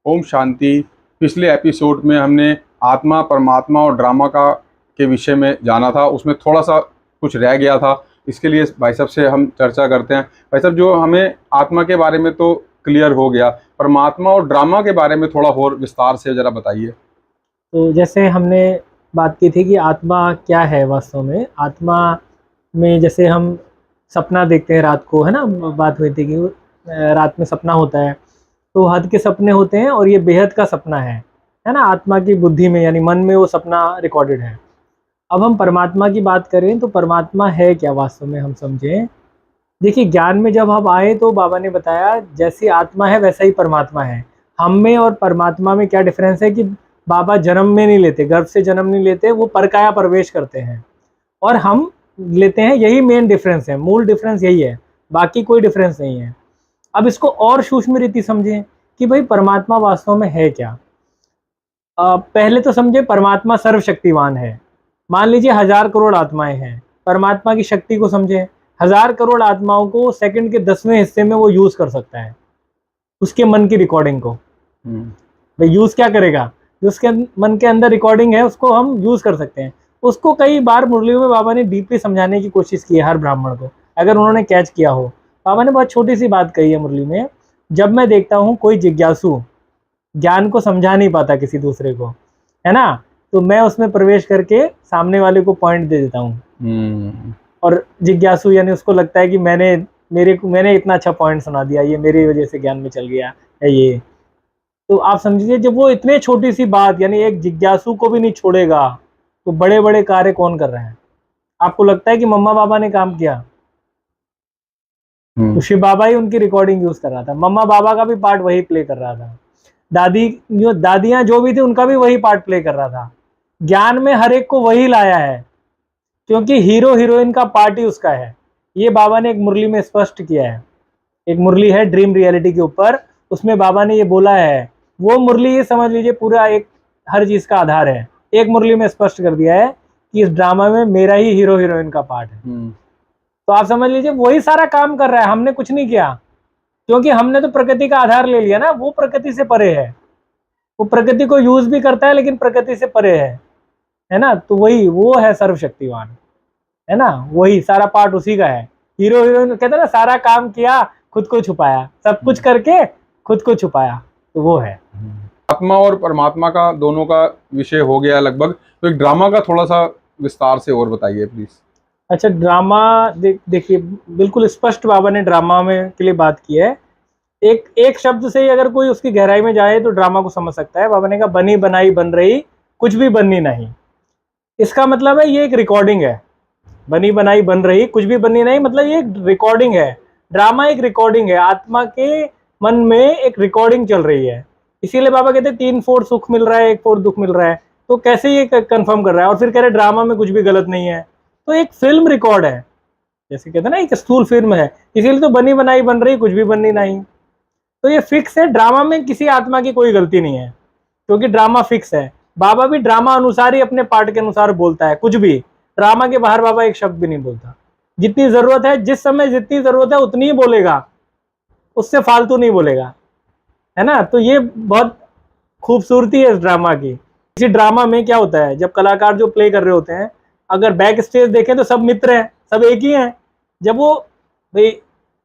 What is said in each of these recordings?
ओम शांति। पिछले एपिसोड में हमने आत्मा, परमात्मा और ड्रामा का के विषय में जाना था। उसमें थोड़ा सा कुछ रह गया था। इसके लिए भाई साहब से हम चर्चा करते हैं। भाई साहब, जो हमें आत्मा के बारे में तो क्लियर हो गया, परमात्मा और ड्रामा के बारे में थोड़ा और विस्तार से ज़रा बताइए। तो जैसे हमने बात की थी कि आत्मा क्या है वास्तव में। आत्मा में जैसे हम सपना देखते हैं रात को, है ना, बात हुई थी कि रात में सपना होता है, तो हद के सपने होते हैं और ये बेहद का सपना है ना, आत्मा की बुद्धि में यानी मन में वो सपना रिकॉर्डेड है। अब हम परमात्मा की बात करें तो परमात्मा है क्या वास्तव में, हम समझें। देखिए, ज्ञान में जब हम आए तो बाबा ने बताया जैसी आत्मा है वैसा ही परमात्मा है। हम में और परमात्मा में क्या डिफरेंस है कि बाबा जन्म में नहीं लेते, गर्भ से जन्म नहीं लेते, वो परकाया प्रवेश करते हैं और हम लेते हैं। यही मेन डिफरेंस है, मूल डिफरेंस यही है, बाकी कोई डिफरेंस नहीं है। अब इसको और सूक्ष्म रीति समझें कि भाई परमात्मा वास्तव में है क्या। पहले तो समझे परमात्मा सर्वशक्तिवान है। मान लीजिए 1000 करोड़ आत्माएं हैं, परमात्मा की शक्ति को समझें। 1000 करोड़ आत्माओं को सेकंड के 10वें हिस्से में वो यूज कर सकता है, उसके मन की रिकॉर्डिंग को। भाई यूज क्या करेगा, जो उसके मन के अंदर रिकॉर्डिंग है उसको हम यूज कर सकते हैं। उसको कई बार मुरलियों में बाबा ने डीपली समझाने की कोशिश की है हर ब्राह्मण को, अगर उन्होंने कैच किया हो। बाबा ने बहुत छोटी सी बात कही है मुरली में। जब मैं देखता हूँ कोई जिज्ञासु ज्ञान को समझा नहीं पाता किसी दूसरे को, है ना, तो मैं उसमें प्रवेश करके सामने वाले को पॉइंट दे देता हूँ। और जिज्ञासु यानी उसको लगता है कि मैंने इतना अच्छा पॉइंट सुना दिया, ये मेरी वजह से ज्ञान में चल गया है ये। तो आप समझिए जब वो इतने छोटी सी बात यानी एक जिज्ञासु को भी नहीं छोड़ेगा, तो बड़े बड़े कार्य कौन कर रहे हैं। आपको लगता है कि मम्मा बाबा ने काम किया? तो शिव बाबा ही उनकी रिकॉर्डिंग यूज कर रहा था, मम्मा बाबा का भी पार्ट वही प्ले कर रहा था, दादियां जो भी थी उनका भी वही पार्ट प्ले कर रहा था। ज्ञान में हर एक को वही लाया है, क्योंकि हीरो हीरोइन का पार्ट ही उसका है। ये बाबा ने एक मुरली में स्पष्ट किया है। एक मुरली है ड्रीम रियलिटी के ऊपर, उसमें बाबा ने ये बोला है। वो मुरली ये समझ लीजिए पूरा एक हर चीज का आधार है। एक मुरली में स्पष्ट कर दिया है कि इस ड्रामा में मेरा ही हीरो हीरोइन का पार्ट है। तो आप समझ लीजिए वही सारा काम कर रहा है, हमने कुछ नहीं किया, क्योंकि हमने तो प्रकृति का आधार ले लिया ना। वो प्रकृति से परे है, वो प्रकृति को यूज भी करता है लेकिन प्रकृति से परे है ना। तो वही वो है सर्वशक्तिवान, है ना, वही सारा पार्ट उसी का है। हीरो हीरोइन कहते हैं ना, सारा काम किया खुद को छुपाया, सब कुछ करके खुद को छुपाया, तो वो है। आत्मा और परमात्मा का दोनों का विषय हो गया लगभग, तो एक ड्रामा का थोड़ा सा विस्तार से और बताइए प्लीज। अच्छा, ड्रामा देखिए बिल्कुल स्पष्ट बाबा ने ड्रामा में के लिए बात की है। एक शब्द से ही अगर कोई उसकी गहराई में जाए तो ड्रामा को समझ सकता है। बाबा ने कहा बनी बनाई बन रही, कुछ भी बननी नहीं। इसका मतलब है ये एक रिकॉर्डिंग है। बनी बनाई बन रही, कुछ भी बननी नहीं, मतलब ये एक रिकॉर्डिंग है। ड्रामा एक रिकॉर्डिंग है, आत्मा के मन में एक रिकॉर्डिंग चल रही है। इसीलिए बाबा कहते हैं 3/4 सुख मिल रहा है, 1/4 दुख मिल रहा है। तो कैसे ये कंफर्म कर रहा है और फिर कह रहे ड्रामा में कुछ भी गलत नहीं है। तो एक फिल्म रिकॉर्ड है, जैसे कहते हैं ना एक स्थूल फिल्म है, इसीलिए तो बनी बनाई बन रही, कुछ भी बननी नहीं। तो ये फिक्स है, ड्रामा में किसी आत्मा की कोई गलती नहीं है, क्योंकि ड्रामा फिक्स है। बाबा भी ड्रामा अनुसार ही अपने पार्ट के अनुसार बोलता है, कुछ भी ड्रामा के बाहर बाबा एक शब्द भी नहीं बोलता। जितनी जरूरत है, जिस समय जितनी जरूरत है उतनी ही बोलेगा, उससे फालतू नहीं बोलेगा, है ना। तो ये बहुत खूबसूरती है इस ड्रामा की। इसी ड्रामा में क्या होता है, जब कलाकार जो प्ले कर रहे होते हैं, अगर बैक स्टेज देखें तो सब मित्र हैं, सब एक ही हैं। जब वो भाई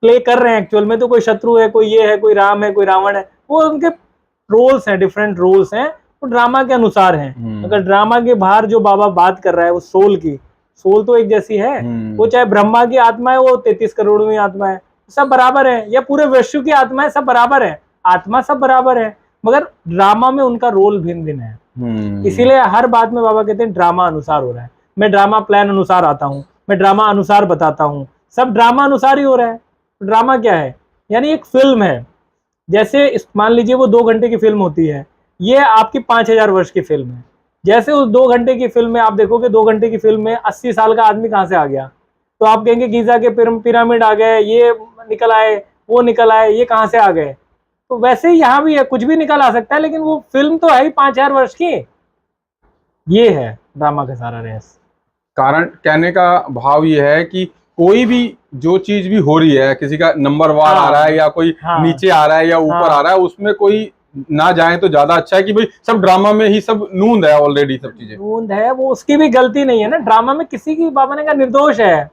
प्ले कर रहे हैं एक्चुअल में, तो कोई शत्रु है, कोई ये है, कोई राम है, कोई रावण है, वो उनके रोल्स हैं, डिफरेंट रोल्स हैं, वो ड्रामा के अनुसार हैं। अगर ड्रामा के बाहर जो बाबा बात कर रहा है वो सोल की, सोल तो एक जैसी है। वो चाहे ब्रह्मा की आत्मा है, वो 33 करोड़वीं आत्मा है, सब बराबर है, या पूरे विश्व की आत्मा है, सब बराबर है, आत्मा सब बराबर है, मगर ड्रामा में उनका रोल भिन्न भिन्न है। इसीलिए हर बात में बाबा कहते हैं ड्रामा अनुसार हो रहा है। मैं ड्रामा प्लान अनुसार आता हूँ, मैं ड्रामा अनुसार बताता हूँ, सब ड्रामा अनुसार ही हो रहा है। तो ड्रामा क्या है, यानी एक फिल्म है। जैसे मान लीजिए वो 2 घंटे की फिल्म होती है, ये आपकी 5000 वर्ष की फिल्म है। जैसे उस 2 घंटे की फिल्म में आप देखोगे, 2 घंटे की फिल्म में 80 साल का आदमी कहाँ से आ गया, तो आप कहेंगे गीजा के पिरामिड आ गए, ये निकल आए, वो निकल आए, ये कहाँ से आ गए। तो वैसे ही यहाँ भी है, कुछ भी निकल आ सकता है, लेकिन वो फिल्म तो है ही 5000 वर्ष की। ये है ड्रामा का सारा रहस्य। कारण कहने का भाव ये है कि कोई भी जो चीज भी हो रही है, किसी का नंबर वार आ रहा है या कोई नीचे आ रहा है या ऊपर आ रहा है, उसमें कोई ना जाए तो ज्यादा अच्छा है कि भाई सब ड्रामा में ही सब नूंद है ऑलरेडी, सब चीजें नूंद है, वो उसकी भी गलती नहीं है ना, ड्रामा में किसी की बाबा ने कहा निर्दोष है।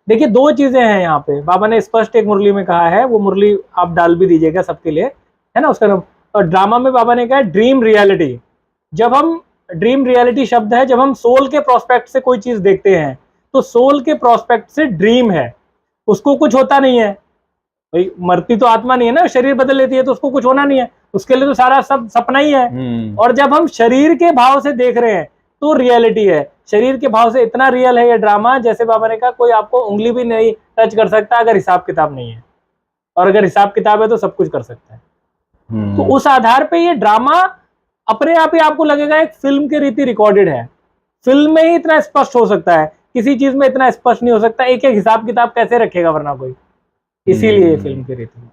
देखिए दो चीजें हैं यहाँ पे, बाबा ने स्पष्ट एक मुरली में कहा है, वो मुरली आप डाल भी दीजिएगा सबके लिए, है ना उसका नाम। और ड्रामा में बाबा ने कहा है ड्रीम रियलिटी। जब हम, ड्रीम रियलिटी शब्द है, जब हम सोल के प्रोस्पेक्ट से कोई चीज देखते हैं तो सोल के प्रोस्पेक्ट से ड्रीम है, उसको कुछ होता नहीं है भाई, मरती तो आत्मा नहीं है ना, शरीर बदल लेती है तो उसको कुछ होना नहीं है, उसके लिए तो सारा सब सपना ही है। और जब हम शरीर के भाव से देख रहे हैं तो रियलिटी है, शरीर के भाव से इतना रियल है ये ड्रामा, जैसे बाबा ने कहा कोई आपको उंगली भी नहीं टच कर सकता अगर हिसाब किताब नहीं है, और अगर हिसाब किताब है तो सब कुछ कर सकता है। तो उस आधार पे ये ड्रामा अपने आप ही आपको लगेगा एक फिल्म के रीति रिकॉर्डेड है, फिल्म में ही इतना स्पष्ट हो सकता है, किसी चीज में इतना स्पष्ट नहीं हो सकता, एक एक हिसाब किताब कैसे रखेगा वरना कोई, इसीलिए फिल्म की रीति।